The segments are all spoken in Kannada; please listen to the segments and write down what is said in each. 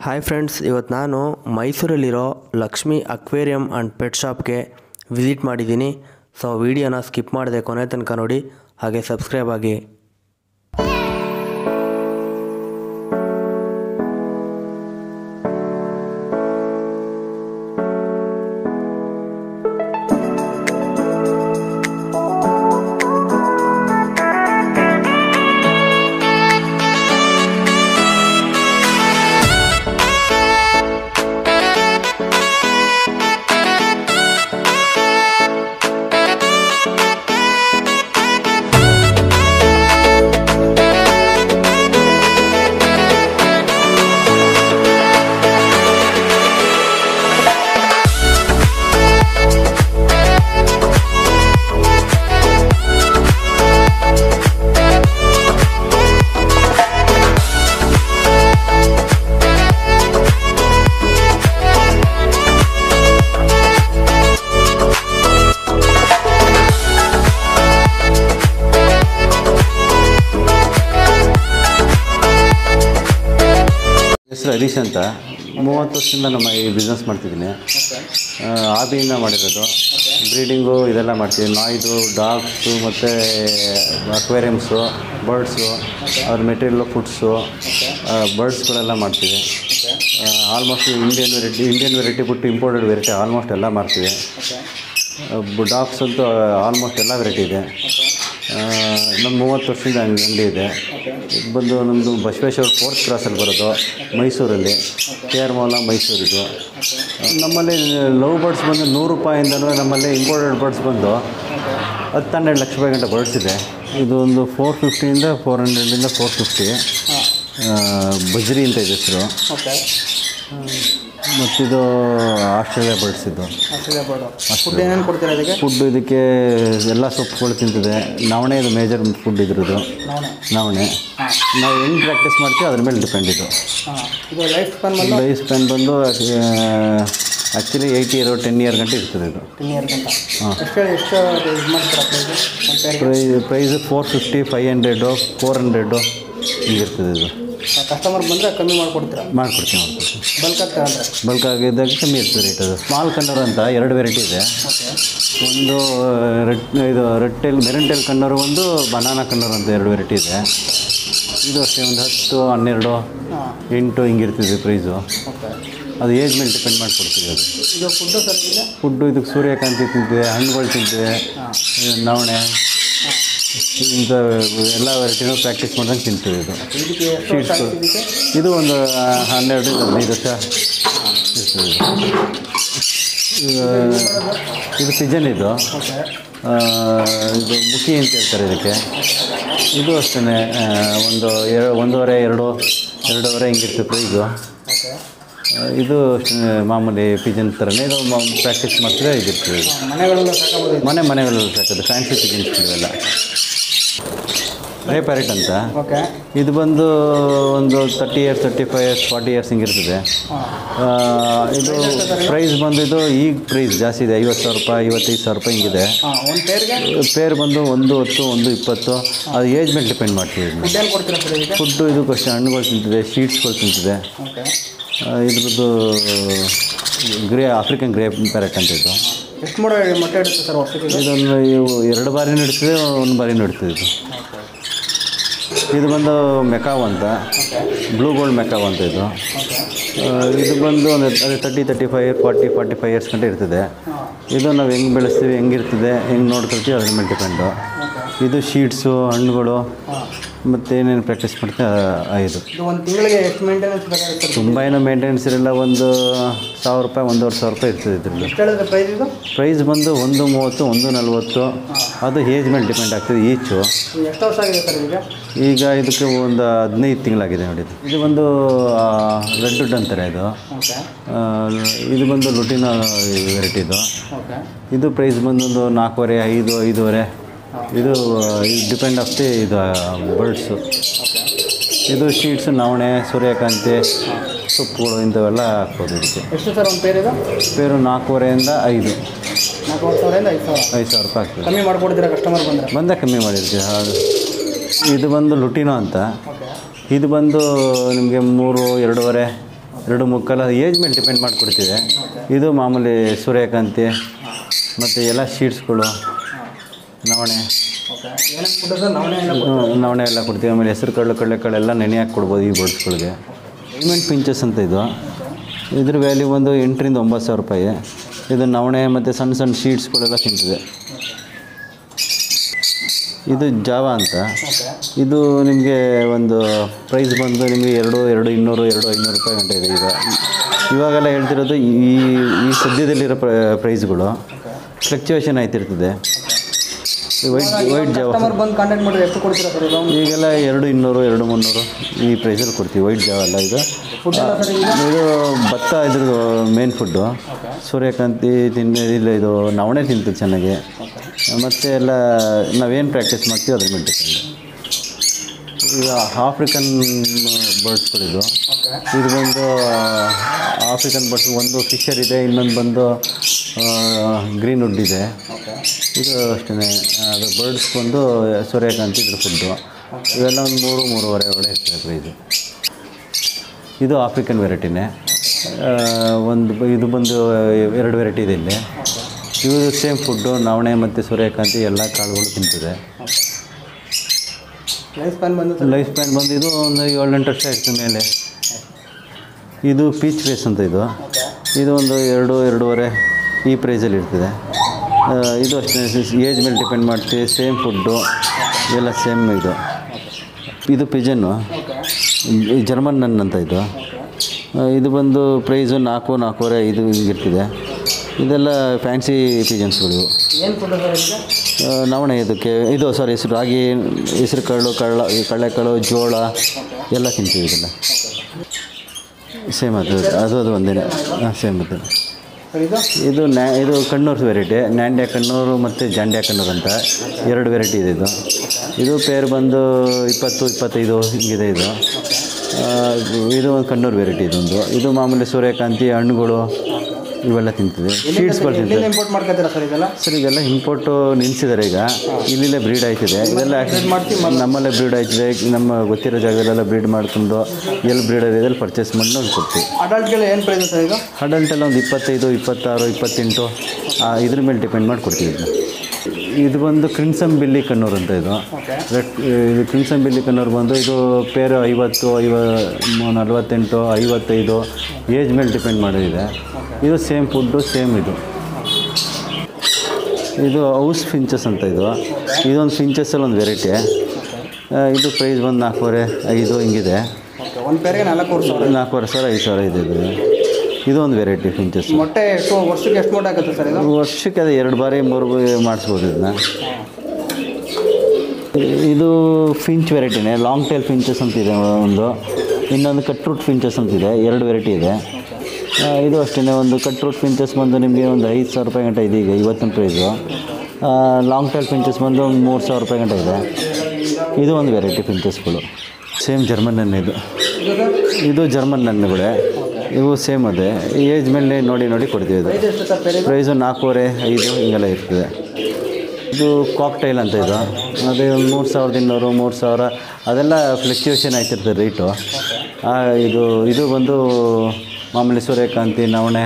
ಹಾಯ್ ಫ್ರೆಂಡ್ಸ್, ಇವತ್ತು ನಾನು ಮೈಸೂರಲ್ಲಿರೋ ಲಕ್ಷ್ಮಿ ಅಕ್ವೇರಿಯಂ ಆ್ಯಂಡ್ ಪೆಟ್ ಶಾಪ್ಗೆ ವಿಸಿಟ್ ಮಾಡಿದ್ದೀನಿ. ಸೊ ವಿಡಿಯೋನ ಸ್ಕಿಪ್ ಮಾಡದೆ ಕೊನೆ ತನಕ ನೋಡಿ, ಹಾಗೆ ಸಬ್ಸ್ಕ್ರೈಬ್ ಆಗಿ. ಹೆಸರು ಹರೀಶ್ ಅಂತ. 30 ವರ್ಷದಿಂದ ನಮ್ಮ ಈ ಬಿಸ್ನೆಸ್ ಮಾಡ್ತಿದ್ದೀನಿ. ಹಾಬಿಯಿಂದ ಮಾಡಿರೋದು. ಬ್ರೀಡಿಂಗು ಇದೆಲ್ಲ ಮಾಡ್ತೀವಿ. ನಾಯ್ದು, ಡಾಗ್ಸು ಮತ್ತು ಅಕ್ವೇರಿಯಮ್ಸು, ಬರ್ಡ್ಸು, ಅವ್ರ ಮೆಟೀರಿಯಲ್ಲು, ಫುಡ್ಸು, ಬರ್ಡ್ಸ್ಗಳೆಲ್ಲ ಮಾಡ್ತೀವಿ. ಆಲ್ಮೋಸ್ಟ್ ಇಂಡಿಯನ್ ವೆರೈಟಿ ಬಿಟ್ಟು ಇಂಪೋರ್ಟೆಡ್ ವೆರೈಟಿ ಆಲ್ಮೋಸ್ಟ್ ಎಲ್ಲ ಮಾಡ್ತೀವಿ. ಡಾಗ್ಸ್ ಅಂತೂ ಆಲ್ಮೋಸ್ಟ್ ಎಲ್ಲ ವೆರೈಟಿ ಇದೆ. ನಮ್ಮ 30 ವರ್ಷದಿಂದ ಅಂಗಡಿ ಇದೆ. ಬಂದು ನಮ್ಮದು ಬಸವೇಶ್ವರ 4th ಕ್ರಾಸಲ್ಲಿ ಬರೋದು, ಮೈಸೂರಲ್ಲಿ, KR ಮೌಲ ಮೈಸೂರಿದು. ನಮ್ಮಲ್ಲಿ ಲವ್ ಬರ್ಡ್ಸ್ ಬಂದು 100 ರೂಪಾಯಿಂದಲೂ, ನಮ್ಮಲ್ಲಿ ಇಂಪೋರ್ಟೆಡ್ ಬರ್ಡ್ಸ್ ಬಂದು 10-12 ಲಕ್ಷ ರೂಪಾಯಿ ಗಂಟೆ ಬರ್ಡ್ಸ್ ಇದೆ. ಇದು ಒಂದು 450ಇಂದ 450 ಬಜ್ರಿ ಅಂತ ಇದೆ ಹೆಸರು. ಮತ್ತಿದು ಆಸ್ಟ್ರೇಲಿಯಾ ಬರ್ಡ್ಸ್. ಇದು ಫುಡ್ ಏನೇನು ಕೊಡ್ತೀರಾ ಇದಕ್ಕೆ? ಫುಡ್ಡು ಇದಕ್ಕೆ ಎಲ್ಲ ಸೊಪ್ಪುಗಳು ತಿಂತಿದೆ. ನವಣೆ ಇದು ಮೇಜರ್ ಫುಡ್ ಇದ್ರದ್ದು. ನವಣೆ ನಾವು ಹೆಂಗೆ ಪ್ರಾಕ್ಟೀಸ್ ಮಾಡ್ತೀವಿ ಅದ್ರ ಮೇಲೆ ಡಿಪೆಂಡ್. ಇದು ಲೈಫ್ ಸ್ಪ್ಯಾನ್ ಬಂದು ಆ್ಯಕ್ಚುಲಿ 8 ಇಯರ್ 10 ಇಯರ್ ಗಂಟೆ ಇರ್ತದೆ ಇದು. 10 ಇಯರ್ ಗಂಟ. ಹಾಂ. ಎಷ್ಟು ಪ್ರೈಸ್ 450, 500, 400 ಹಿಂಗಿರ್ತದೆ. ಇದು ಕಸ್ಟಮರ್ ಬಂದರೆ ಕಮ್ಮಿ ಮಾಡಿಕೊಡ್ತೀರಾ? ಮಾಡ್ಕೊಡ್ತೀವಿ. ಬಲ್ಕ್ ಆಗ್ತಾ ಅಂದರೆ ಬಲ್ಕ್ ಆಗಿದ್ದಾಗ ಕಮ್ಮಿ ಇರ್ತದೆ ರೇಟ್. ಅದು ಸ್ಮಾಲ್ ಕನ್ನೂರು ಅಂತ 2 ವೆರೈಟಿ ಇದೆ. ಒಂದು ರೆಡ್ ಟೇಲ್, ಮೆರನ್ ಟೇಲ್ ಕನ್ನೂರು, ಒಂದು ಬನಾನಾ ಕನ್ನೂರು ಅಂತ 2 ವೆರೈಟಿ ಇದೆ. ಇದು ಅಷ್ಟೇ ಒಂದು 10, 12, 8 ಹಿಂಗಿರ್ತಿದೆ ಪ್ರೈಸು. ಅದು ಏಜ್ ಮೇಲೆ ಡಿಪೆಂಡ್ ಮಾಡಿಕೊಡ್ತೀವಿ. ಅದು ಇದು ಫುಡ್ಡು ಸರಿಯಿದೆ. ಫುಡ್ಡು ಇದಕ್ಕೆ ಸೂರ್ಯಕಾಂತಿ ತಿಂತಿದೆ, ಹಣ್ಣುಗಳು ತಿಂತಿದೆ, ನವಣೆ, ಇಂಥ ಎಲ್ಲ ವೆರೈಟಿನೂ ಪ್ರಾಕ್ಟೀಸ್ ಮಾಡ್ದಂಗೆ ತಿಂತೀವಿ. ಇದು ಶೀಟ್ಸು. ಇದು ಒಂದು 12-15 ವರ್ಷ ಇರ್ತದೆ. ಇದು ಪಿಜನ್. ಇದು ಮುಖಿ ಅಂತ ಹೇಳ್ತಾರೆ ಇದಕ್ಕೆ. ಇದು ಅಷ್ಟೇ ಒಂದೂವರೆ 2.5 ಹಿಂಗಿರ್ತದೆ ಪ್ರೈಸು. ಇದು ಮಾಮೂಲಿ ಪಿಜನ್ ಥರನೇ. ಇದು ಪ್ರಾಕ್ಟೀಸ್ ಮಾಡ್ತಿದ್ರೆ ಇದಿರ್ತದೆ. ಮನೆಗಳಲ್ಲಿ ಸಾಕೋದು ಫ್ಯಾನ್ಸಿ ಪಿಜನ್ಸ್ ಇವೆಲ್ಲ. ರೇ ಪ್ಯಾರೆಟ್ ಅಂತ. ಇದು ಬಂದು ಒಂದು 30 ಇಯರ್ಸ್, 35 ಇಯರ್ಸ್, 40 ಇಯರ್ಸ್ ಹಿಂಗಿರ್ತದೆ. ಇದು ಪ್ರೈಸ್ ಬಂದು ಇದು ಈಗ ಪ್ರೈಸ್ ಜಾಸ್ತಿ ಇದೆ. 50,000 ರೂಪಾಯಿ, 55,000 ರೂಪಾಯಿ ಹಿಂಗಿದೆ. ಪೇರ್ ಬಂದು 110, 120. ಅದು ಏಜ್ ಮೇಲೆ ಡಿಪೆಂಡ್ ಮಾಡ್ತೀವಿ. ಫುಡ್ಡು ಇದಕ್ಕೆ ಅಷ್ಟೇ ಹಣ್ಣುಗಳು ತಿಂತಿದೆ, ಶೀಟ್ಸ್ಗಳು ತಿಂತಿದೆ. ಇದ್ರದ್ದು ಆಫ್ರಿಕನ್ ಗ್ರೇ ಪ್ಯಾರೆಟ್ ಅಂತ. ಇದು ಎಷ್ಟು ಮೊಟ್ಟೆ ಇಡುತ್ತೆ ಸರ್ ವರ್ಷಕ್ಕೆ? ಇದೊಂದು 2 ಬಾರಿ ಇಡ್ತದೆ, 1 ಬಾರಿ ಇಡ್ತದೆ. ಇದು ಬಂದು ಮೆಕಾವ್ ಅಂತ, ಬ್ಲೂ ಗೋಲ್ಡ್ ಮೆಕಾವ್ ಅಂತ. ಇದು ಬಂದು ಒಂದು 30, 35, 40, 45 ಇಯರ್ಸ್ ಗಂಟೆ ಇರ್ತದೆ. ಇದು ನಾವು ಹೆಂಗೆ ಬೆಳೆಸ್ತೀವಿ, ಹೆಂಗಿರ್ತದೆ, ಹೆಂಗೆ ನೋಡ್ಕೊಳ್ತೀವಿ ಅದ್ರ ಮೇಲೆ ಡಿಪೆಂಡು. ಇದು ಶೀಟ್ಸು, ಹಣ್ಣುಗಳು, ಮತ್ತು ಏನೇನು ಪ್ರಾಕ್ಟೀಸ್ ಮಾಡ್ತೀವಿ ಇದು. ಒಂದು ತಿಂಗಳಿಗೆ ಎಷ್ಟು ಮೇಂಟೆನೆನ್ಸ್ ಬೇಕಾಗುತ್ತೆ? ತುಂಬ ಏನೋ ಮೇಂಟೆನೆನ್ಸ್ ಇರಲ್ಲ. ಒಂದು 1,000 ರೂಪಾಯಿ, 1,500 ರೂಪಾಯಿ ಇರ್ತದೆ ಇದರಲ್ಲಿ. ಪ್ರೈಸ್ ಬಂದು 130, 140. ಅದು ಏಜ್ ಮೇಲೆ ಡಿಪೆಂಡ್ ಆಗ್ತದೆ ಈಚು. ಎಷ್ಟು ವರ್ಷ ಆಗಿದೆ ಸರ್ ಈಗ ಇದಕ್ಕೆ ಒಂದು 15 ತಿಂಗಳಾಗಿದೆ ನೋಡಿ. ಇದು ಬಂದು ರೆಡ್ ವುಡ್ ಅಂತಾರೆ. ಇದು ಬಂದು ಲುಟಿನೋ ವೆರೈಟಿದು. ಇದು ಪ್ರೈಸ್ ಬಂದು ಒಂದು 4.5, 5. ಇದು ಡಿಪೆಂಡ್ ಆಗ್ತಿ ಇದು ಬರ್ಡ್ಸು. ಇದು ಶೀಟ್ಸು, ನವಣೆ, ಸೂರ್ಯಕಾಂತಿ, ಸೊಪ್ಪುಗಳು ಇಂಥವೆಲ್ಲ ಹಾಕ್ಬೋದು ಇದಕ್ಕೆ. ಎಷ್ಟು ಸರ್ ಒಂದು ಪೇರಿದು? ಪೇರು 4.5 5. 4,000 5,000 ರೂಪಾಯಿ ಆಗ್ತದೆ. ಕಮ್ಮಿ ಮಾಡಿಕೊಡ್ತೀರಾ ಕಸ್ಟಮರ್ ಬಂದರೆ? ಕಮ್ಮಿ ಮಾಡಿರ್ತೀವಿ. ಇದು ಬಂದು ಲುಟಿನೋ ಅಂತ. ಇದು ಬಂದು ನಿಮಗೆ 3, 2.5 2-3 ಏಜ್ ಮೇಲೆ ಡಿಪೆಂಡ್ ಮಾಡಿಕೊಡ್ತೀವಿ. ಇದು ಮಾಮೂಲಿ ಸೂರ್ಯಕಾಂತಿ ಮತ್ತು ಎಲ್ಲ ಶೀಟ್ಸ್ಗಳು, ನವಣೆ ನವಣೆ ಎಲ್ಲ ಕೊಡ್ತೀವಿ. ಆಮೇಲೆ ಹೆಸರು ಕಾಳು ಕಡಲೆಕಾಳೆಲ್ಲ ನೆನೆ ಹಾಕಿ ಕೊಡ್ಬೋದು ಈ ಬರ್ಡ್ಸ್ಗಳಿಗೆ. ಡೈಮಂಡ್ ಪಿಂಚಸ್ ಅಂತ ಇದು, ಇದ್ರ ವ್ಯಾಲ್ಯೂ ಒಂದು 8,000 to 9,000 ರೂಪಾಯಿ. ಇದು ನವಣೆ ಮತ್ತು ಸಣ್ಣ ಸಣ್ಣ ಶೀಟ್ಸ್ಗಳೆಲ್ಲ ತಿಂತಿದೆ. ಇದು ಜಾವ ಅಂತ, ಇದು ನಿಮಗೆ ಒಂದು ಪ್ರೈಸ್ ಬಂದು ನಿಮಗೆ 2,200, 2,500 ರೂಪಾಯಿ ಗಂಟೆ ಇದೆ. ಇವಾಗೆಲ್ಲ ಹೇಳ್ತಿರೋದು ಈ ಸದ್ಯದಲ್ಲಿರೋ ಪ್ರೈಸ್ಗಳು ಫ್ಲಕ್ಚುಯೇಷನ್ ಆಯ್ತಿರ್ತದೆ. ವೈಟ್ ಜಾವ ಬಂದು ಕಾಂಟ್ಯಾಕ್ಟ್ ಮಾಡಿದ್ರೆ ಎಷ್ಟು ಕೊಡ್ತೀರಾ ಸರ್? ಈಗೆಲ್ಲ 2,200, 2,300 ಈ ಪ್ರೈಸಲ್ಲಿ ಕೊಡ್ತೀವಿ. ವೈಟ್ ಜಾವ ಅಲ್ಲ ಇದು. ಇದು ಭತ್ತ ಇದ್ರದ್ದು ಮೇನ್ ಫುಡ್ಡು. ಸೂರ್ಯಕಾಂತಿ ಇಲ್ಲ, ಇದು ನವಣೆ ತಿಂತದೆ ಚೆನ್ನಾಗಿ. ಮತ್ತು ಎಲ್ಲ ನಾವೇನು ಪ್ರಾಕ್ಟೀಸ್ ಮಾಡ್ತೀವಿ ಅದ್ರ ಮೇಲೆ ಡಿಪೆಂಡ್. ಈಗ ಆಫ್ರಿಕನ್ ಬರ್ಡ್ಸ್ಗಳಿದು, ಇದು ಬಂದು ಆಫ್ರಿಕನ್ ಬರ್ಡ್ಸ್ ಒಂದು ಫಿಶರ್ ಇದೆ, ಇನ್ನೊಂದು ಬಂದು ಗ್ರೀನ್ ವುಡ್ ಇದೆ. ಇದು ಅಷ್ಟೇ, ಅದು ಬರ್ಡ್ಸ್ ಬಂದು ಸೂರ್ಯಕಾಂತಿ ಇದ್ರ ಫುಡ್ಡು. ಇವೆಲ್ಲ ಒಂದು 3-3.5 ಒಳ್ಳೆ ಇರ್ತದೆ ಪ್ರೈಸು. ಇದು ಆಫ್ರಿಕನ್ ವೆರೈಟಿನೇ. ಇದು ಬಂದು 2 ವೆರೈಟಿ ಇದೆ ಇಲ್ಲಿ. ಇದು ಸೇಮ್ ಫುಡ್ಡು, ನವಣೆ ಮತ್ತು ಸೂರ್ಯಕಾಂತಿ ಎಲ್ಲ ಕಾಳುಗಳು ತಿಂತದೆ. ಲೈಫ್ ಸ್ಪ್ಯಾನ್ ಬಂದು ಇದು ಒಂದು 7-8 ವರ್ಷ ಇರ್ತದೆ ಮೇಲೆ. ಇದು ಪೀಚ್ ಫೇಸ್ ಅಂತ ಇದು ಒಂದು 2-2.5 ಈ ಪ್ರೈಸಲ್ಲಿ ಇರ್ತದೆ. ಇದು ಅಷ್ಟೇ, ಏಜ್ ಮೇಲೆ ಡಿಪೆಂಡ್ ಮಾಡ್ತೀವಿ. ಸೇಮ್ ಫುಡ್ಡು ಎಲ್ಲ ಸೇಮ್. ಇದು ಪಿಜನ್ನು, ಜರ್ಮನ್ ನನ್ ಅಂತ ಇದು ಬಂದು ಪ್ರೈಸು 4-4.5 ಹಿಂಗಿರ್ತದೆ. ಇದೆಲ್ಲ ಫ್ಯಾನ್ಸಿ ಪಿಜನ್ಸ್ಗಳು. ನವಣೆ ಇದು ಸಾರಿ ರಾಗಿ, ಹೆಸರು ಕಾಳು, ಕಡಲೆಕಾಳು, ಜೋಳ ಎಲ್ಲ ತಿಂತೀವಿ. ಇದೆಲ್ಲ ಸೇಮ್ ಅದು ಒಂದೇ ಸೇಮ್ ಅದು. ಇದು ಕಣ್ಣೂರು ವೆರೈಟಿ, ನ್ಯಾಂಡ್ಯಾ ಕಣ್ಣೂರು ಮತ್ತು ಜಾಂಡ್ಯಾ ಕಣ್ಣೂರು ಅಂತ 2 ವೆರೈಟಿ ಇದೆ. ಇದು ಪೇರ್ ಬಂದು 20-25 ಹಿಂಗಿದೆ. ಇದು ಒಂದು ಕಣ್ಣೂರು ವೆರೈಟಿ. ಇದು ಮಾಮೂಲಿ ಸೂರ್ಯಕಾಂತಿ, ಹಣ್ಣುಗಳು ಇವೆಲ್ಲ ತಿಂತಿದೆ. ಶೀಟ್ಸ್ಗಳು ತಿಂತಿದೆ. ಇಂಪೋರ್ಟ್ ಮಾಡ್ಕೊತೀರಾ ಸರ್ ಇದೆಲ್ಲ? ಸರ್ ಇದೆಲ್ಲ ಇಂಪೋರ್ಟು ನಿಲ್ಲಿಸಿದ್ದಾರೆ. ಈಗ ಇಲ್ಲೇ ಬ್ರೀಡ್ ಆಯ್ತಿದೆ. ಇದೆಲ್ಲ ನಮ್ಮಲ್ಲೇ ಬ್ರೀಡ್ ಆಯ್ತಿದೆ. ನಮ್ಮ ಗೊತ್ತಿರೋ ಜಾಗದಲ್ಲೆಲ್ಲ ಬ್ರೀಡ್ ಮಾಡ್ಕೊಂಡು ಎಲ್ಲಿ ಬ್ರೀಡರ್ ಇದೆ ಪರ್ಚೇಸ್ ಮಾಡಿ ನಾವು ಕೊಡ್ತೀವಿ. ಅಡಲ್ಟ್ಗೆಲ್ಲ ಏನು ಪ್ರೈಸ್ ಸರ್ ಈಗ? ಅಡಲ್ಟೆಲ್ಲ ಒಂದು 25, 26, 28 ಇದ್ರ ಮೇಲೆ ಡಿಪೆಂಡ್ ಮಾಡಿ ಕೊಡ್ತೀವಿ. ಇದು ಬಂದು ಕ್ರಿಮ್ಸನ್ ಬಿಲ್ಲಿ ಕಣ್ಣೂರು ಅಂತ. ಇದು ಕ್ರಿಮ್ಸನ್ ಬಿಲ್ಲಿ ಕಣ್ಣೂರು ಬಂದು ಇದು ಪೇರು 50, 48, 55 ಏಜ್ ಮೇಲೆ ಡಿಪೆಂಡ್ ಮಾಡಿದೆ. ಇದು ಸೇಮ್ ಫುಡ್ಡು, ಸೇಮ್. ಇದು ಹೌಸ್ ಫಿಂಚಸ್ ಅಂತ. ಇದೊಂದು ಫಿಂಚಸ್ಸಲ್ಲಿ ಒಂದು ವೆರೈಟಿ. ಇದು ಪ್ರೈಸ್ ಬಂದು 4.5 ಹಿಂಗಿದೆ. ಒಂದು ಪೇರಿಗೆ 4,500, 5,000 ಇದೆ. ಇದೊಂದು ವೆರೈಟಿ ಫಿಂಚಸ್. ಮೊಟ್ಟೆ ವರ್ಷಕ್ಕೆ ಎಷ್ಟು ಮೊಟ್ಟೆ ಆಗುತ್ತೆ ಸರ್? ವರ್ಷಕ್ಕೆ ಅದು 2 ಬಾರಿ 3 ಬಾರಿ ಮಾಡಿಸ್ಬೋದು ಇದನ್ನ. ಇದು ಫಿಂಚ್ ವೆರೈಟಿನೇ. ಲಾಂಗ್ ಟೈಲ್ ಫಿಂಚಸ್ ಅಂತಿದೆ ಒಂದು, ಇನ್ನೊಂದು ಕಟ್ ರೂಟ್ ಫಿಂಚಸ್ ಅಂತಿದೆ. 2 ವೆರೈಟಿ ಇದೆ. ಇದು ಅಷ್ಟೇ, ಒಂದು ಕಟ್ ರೂಟ್ ಫಿಂಚಸ್ ಬಂದು ನಿಮಗೆ ಒಂದು 5,000 ರೂಪಾಯಿ ಗಂಟೆ ಇದೆ ಈಗ ಇವತ್ತಿನ ಪ್ರೈಸು. ಲಾಂಗ್ ಟೈಲ್ ಫಿಂಚಸ್ ಬಂದು ಒಂದು 3,000 ರೂಪಾಯಿ ಗಂಟೆ ಇದೆ. ಇದು ಒಂದು ವೆರೈಟಿ ಫಿಂಚಸ್ಗಳು. ಸೇಮ್ ಜರ್ಮನ್ ನನ್. ಇದು ಜರ್ಮನ್ ನನ್ನುಗಳೇ. ಇವು ಸೇಮ್ ಅದೇ. ಏಜ್ ಮೇಲೆ ನೋಡಿ ಕೊಡ್ತೀವಿ. ಇದು ಪ್ರೈಸು 4.5 ಹಿಂಗೆಲ್ಲ ಇರ್ತದೆ. ಇದು ಕಾಕ್ಟೈಲ್ ಅಂತ. ಅದೇ ಒಂದು 3,200, 3,000 ಅದೆಲ್ಲ ಫ್ಲಕ್ಚುಯೇಷನ್ ಆಗ್ತಿರ್ತದೆ ರೇಟು. ಇದು ಬಂದು ಮಾಮೂಲಿ ಸೂರ್ಯಕಾಂತಿ, ನವಣೆ,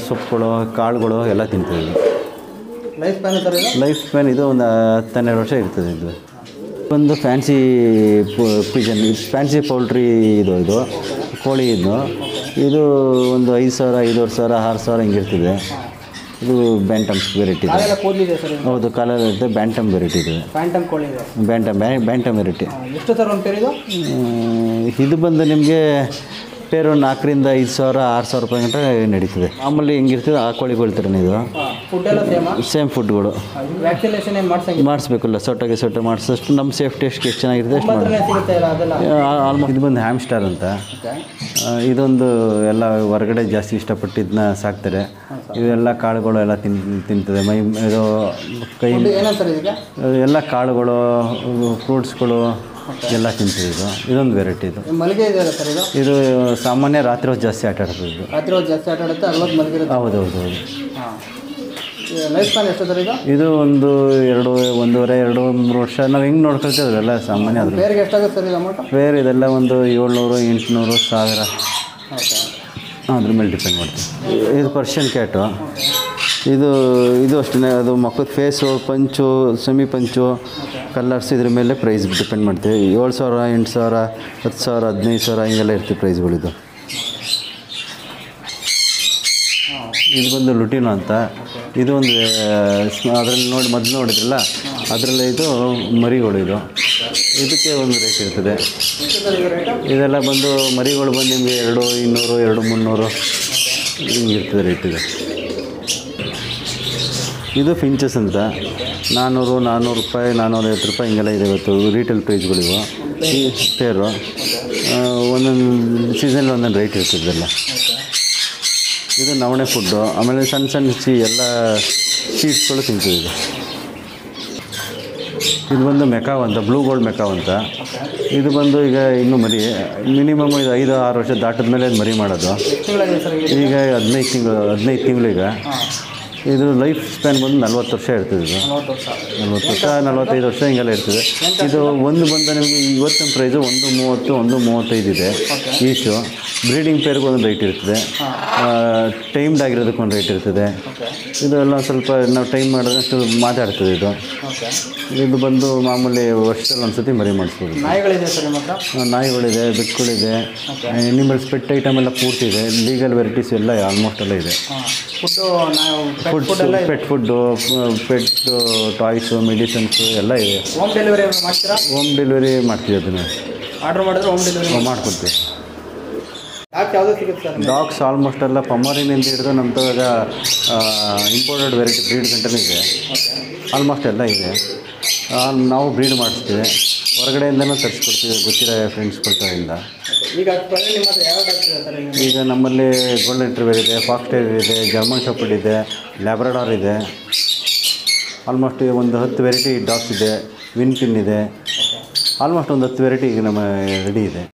ಸೊಪ್ಪುಗಳು, ಕಾಳುಗಳು ಎಲ್ಲ ತಿಂತೀವಿ. ಲೈಫ್ ಸ್ಪ್ಯಾನ್ ಇದು ಒಂದು 10-12 ವರ್ಷ ಇರ್ತದೆ. ಇದು ಒಂದು ಫ್ಯಾನ್ಸಿ ಪಿಜನ್, ಫ್ಯಾನ್ಸಿ ಪೌಲ್ಟ್ರಿ. ಇದು ಕೋಳಿ. ಇದು ಒಂದು 5,000, 5,500, 6,000 ಹಿಂಗಿರ್ತದೆ. ಇದು ಬ್ಯಾಂಟಮ್ಸ್ ವೆರೈಟಿ. ಹೌದು, ಕಾಲಲ್ಲಿ ಬ್ಯಾಂಟಮ್ ವೆರೈಟಿ ಇದೆ. Bantam variety. ಇದು ಬಂದು ನಿಮಗೆ ಪೇರು 4,000 to 5,000, 6,000 ರೂಪಾಯಿ ಗಂಟೆ ನಡೀತದೆ. ಮಾಮೂಲಿ ಹೆಂಗಿರ್ತದೆ ಆ ಕೋಳಿಗಳು ಥರನೇ. ಇದು ಸೇಮ್ ಫುಡ್ಗಳು. ಮಾಡಿಸ್ಬೇಕಲ್ಲ, ಸೊಟ್ಟೆ ಮಾಡಿಸೋಷ್ಟು ನಮ್ಮ ಸೇಫ್ಟಿ ಎಷ್ಟು ಚೆನ್ನಾಗಿರುತ್ತೆ ಅಷ್ಟು ಮಾಡಿ. ಆಲ್ಮೋಸ್ಟ್ ಇದು ಬಂದು ಹ್ಯಾಮ್ಸ್ಟರ್ ಅಂತ. ಇದೊಂದು ಎಲ್ಲ ಹೊರಗಡೆ ಜಾಸ್ತಿ ಇಷ್ಟಪಟ್ಟು ಇದನ್ನ ಸಾಕ್ತಾರೆ. ಇವೆಲ್ಲ ಕಾಳುಗಳು ಎಲ್ಲ ತಿಂತದೆ. ಇದು ಕೈ ಎಲ್ಲ ಕಾಳುಗಳು, ಫ್ರೂಟ್ಸ್ಗಳು ಎಲ್ಲ ತಿಂತೀವಿ. ಇದೊಂದು ವೆರೈಟಿ. ಇದು ಸಾಮಾನ್ಯ ರಾತ್ರಿ ಹೊತ್ತು ಜಾಸ್ತಿ ಆಟ ಆಡ್ತದೆ. ಹೌದು. ಇದು ಒಂದು 1.5-2-3 ವರ್ಷ ನಾವು ಹೆಂಗೆ ನೋಡ್ಕೊಳ್ತೀವಿ ಅದೆಲ್ಲ ಸಾಮಾನ್ಯ. ಅದ್ರ ಬೇರೆ ಇದೆಲ್ಲ ಒಂದು 700, 800, 1000 ಓಕೆ. ಅದ್ರ ಮೇಲೆ ಡಿಪೆಂಡ್ ಮಾಡ್ತೀವಿ. ಇದು ಪರ್ಷಿಯನ್ ಕ್ಯಾಟು. ಇದು ಅಷ್ಟೇ, ಅದು ಮಕ್ಕದ ಫೇಸು, ಪಂಚು, ಸೆಮಿ ಪಂಚು, ಕಲರ್ಸ್ ಇದ್ರ ಮೇಲೆ ಪ್ರೈಸ್ ಡಿಪೆಂಡ್ ಮಾಡ್ತೀವಿ. 7,000, 8,000, 10,000, 15,000 ಹಿಂಗೆಲ್ಲ ಇರ್ತೀವಿ ಪ್ರೈಸ್ಗಳಿದು. ಇದು ಬಂದು ಲುಟಿನೋ ಅಂತ. ಇದು ಒಂದು ಅದರಲ್ಲಿ ಮೊದಲು ನೋಡಿದ್ರಲ್ಲ, ಅದರಲ್ಲಿ ಇದು ಮರಿಗಳು. ಇದಕ್ಕೆ ಒಂದು ರೇಟ್ ಇರ್ತದೆ. ಇದೆಲ್ಲ ಬಂದು ಮರಿಗಳು ಬಂದು ನಿಮಗೆ 2,200, 2,300 ಹಿಂಗಿರ್ತದೆ ರೇಟ್ ಇದೆ. ಇದು ಫಿಂಚಸ್ ಅಂತ 400 ರೂಪಾಯಿ, 450 ರೂಪಾಯಿ ಹಿಂಗೆಲ್ಲ ಇದೆ ಇವತ್ತು ರೀಟೇಲ್ ಪ್ರೈಸ್ಗಳಿವು. ಈ ಪೇರು ಒಂದೊಂದು ಸೀಸನಲ್ಲಿ ಒಂದೊಂದು ರೇಟ್ ಇರ್ತದಲ್ಲ. ಇದು ನವಣೆ ಫುಡ್ಡು. ಆಮೇಲೆ ಸಣ್ಣ ಎಲ್ಲ ಸ್ವೀಟ್ಸ್ಗಳು ತಿಂತೀವಿ. ಇದು ಬಂದು ಮೆಕಾವ್ ಅಂತ, ಬ್ಲೂ ಗೋಲ್ಡ್ ಮೆಕಾವ್ ಅಂತ. ಇದು ಬಂದು ಈಗ ಇನ್ನೂ ಮರಿ ಮಿನಿಮಮ್ ಇದು 5-6 ವರ್ಷ ದಾಟಿದ ಮೇಲೆ ಅದು ಮರಿ ಮಾಡೋದು. ಈಗ 15 ತಿಂಗಳು ಈಗ. ಇದು ಲೈಫ್ ಸ್ಪ್ಯಾನ್ ಬಂದು 40 ವರ್ಷ ಇರ್ತದೆ. ಇದು 40 ವರ್ಷ, 45 ವರ್ಷ ಹಿಂಗೆಲ್ಲ ಇರ್ತದೆ. ಇದು ಒಂದು ಬಂದು ನಿಮಗೆ ಇವತ್ತಿನ ಪ್ರೈಸು 130, 135 ಇದೆ ಈಚು. ಬ್ರೀಡಿಂಗ್ ಪೇರ್ಗೆ ಒಂದು ರೇಟ್ ಇರ್ತದೆ, ಟೈಮ್ಡ್ ಆಗಿರೋದಕ್ಕೆ ಒಂದು ರೇಟ್ ಇರ್ತದೆ. ಇದು ಎಲ್ಲ ಸ್ವಲ್ಪ ನಾವು ಟೈಮ್ ಮಾಡಿದಷ್ಟು ಮಾತಾಡ್ತದೆ. ಇದು ಬಂದು ಮಾಮೂಲಿ ವರ್ಷದಲ್ಲಿ ಒಂದು ಸತಿ ಮರಿ ಮಾಡಿಸ್ಬೋದು. ನಾಯಿಗಳಿದೆ ಸರ್ ನಿಮ್ಮ ಹತ್ರ? ನಾಯಿಗಳಿದೆ, ಬೆಕ್ಕುಗಳಿದೆ, ಎನಿಮಲ್ಸ್, ಪೆಟ್ ಐಟಮ್ ಎಲ್ಲ ಪೂರ್ತಿ ಇದೆ. ಲೀಗಲ್ ವೆರೈಟೀಸ್ ಎಲ್ಲ ಆಲ್ಮೋಸ್ಟ್ ಎಲ್ಲ ಇದೆ. Pet food, pet toys, medicines ಎಲ್ಲ ಇದೆ. ಹೋಮ್ ಡೆಲಿವರಿ ಮಾಡ್ತೀರಾ? ಹೋಮ್ ಡೆಲಿವರಿ ಮಾಡ್ತೀವಿ. ಅದನ್ನು ಆರ್ಡ್ರ್ ಮಾಡಿದ್ರೆ ಹೋಮ್ ಡೆಲಿವರಿ ಮಾಡ್ಕೊಡ್ತೀವಿ. ಡಾಗ್ಸ್ ಯಾವುದೂ ಸಿಗುತ್ತೆ ಸರ್? ಡಾಗ್ಸ್ ಆಲ್ಮೋಸ್ಟ್ ಎಲ್ಲ ಪಮರಿನಿಂದ ಹಿಡಿದು ನಮ್ಮ ತಗ ಇಂಪೋರ್ಟೆಡ್ ವೆರೈಟಿ ಬ್ರೀಡ್ ಗಂಟನೂ ಇದೆ. ಆಲ್ಮೋಸ್ಟ್ ಎಲ್ಲ ಇದೆ. ನಾವು ಬ್ರೀಡ್ ಮಾಡಿಸ್ತೀವಿ, ಹೊರಗಡೆಯಿಂದನೂ ತರಿಸ್ಕೊಡ್ತೀವಿ ಗೊತ್ತಿರೋ ಫ್ರೆಂಡ್ಸ್ ಕೊಡ್ತಾರಿಂದ. ಈಗ ನಿಮ್ಮ ಹತ್ರ ಯಾವ ಡಾಗ್ಸ್ ಇದೆ ಸರ್? ಈಗ ನಮ್ಮಲ್ಲಿ ಗೋಲ್ಡನ್ ರಿಟ್ರೀವರ್ ಇದೆ, ಫಾಕ್ಸ್ ಟೆರಿಯರ್ ಇದೆ, ಜರ್ಮನ್ ಶೆಪರ್ಡ್ ಇದೆ, ಲ್ಯಾಬ್ರಡಾರ್ ಇದೆ. ಆಲ್ಮೋಸ್ಟ್ ಒಂದು 10 ವೆರೈಟಿ ಡಾಗ್ಸ್ ಇದೆ. ವಿನ್ ಪಿನ್ ಇದೆ. ಆಲ್ಮೋಸ್ಟ್ ಒಂದು 10 ವೆರೈಟಿ ಈಗ ನಮ್ಮ ರೆಡಿ ಇದೆ.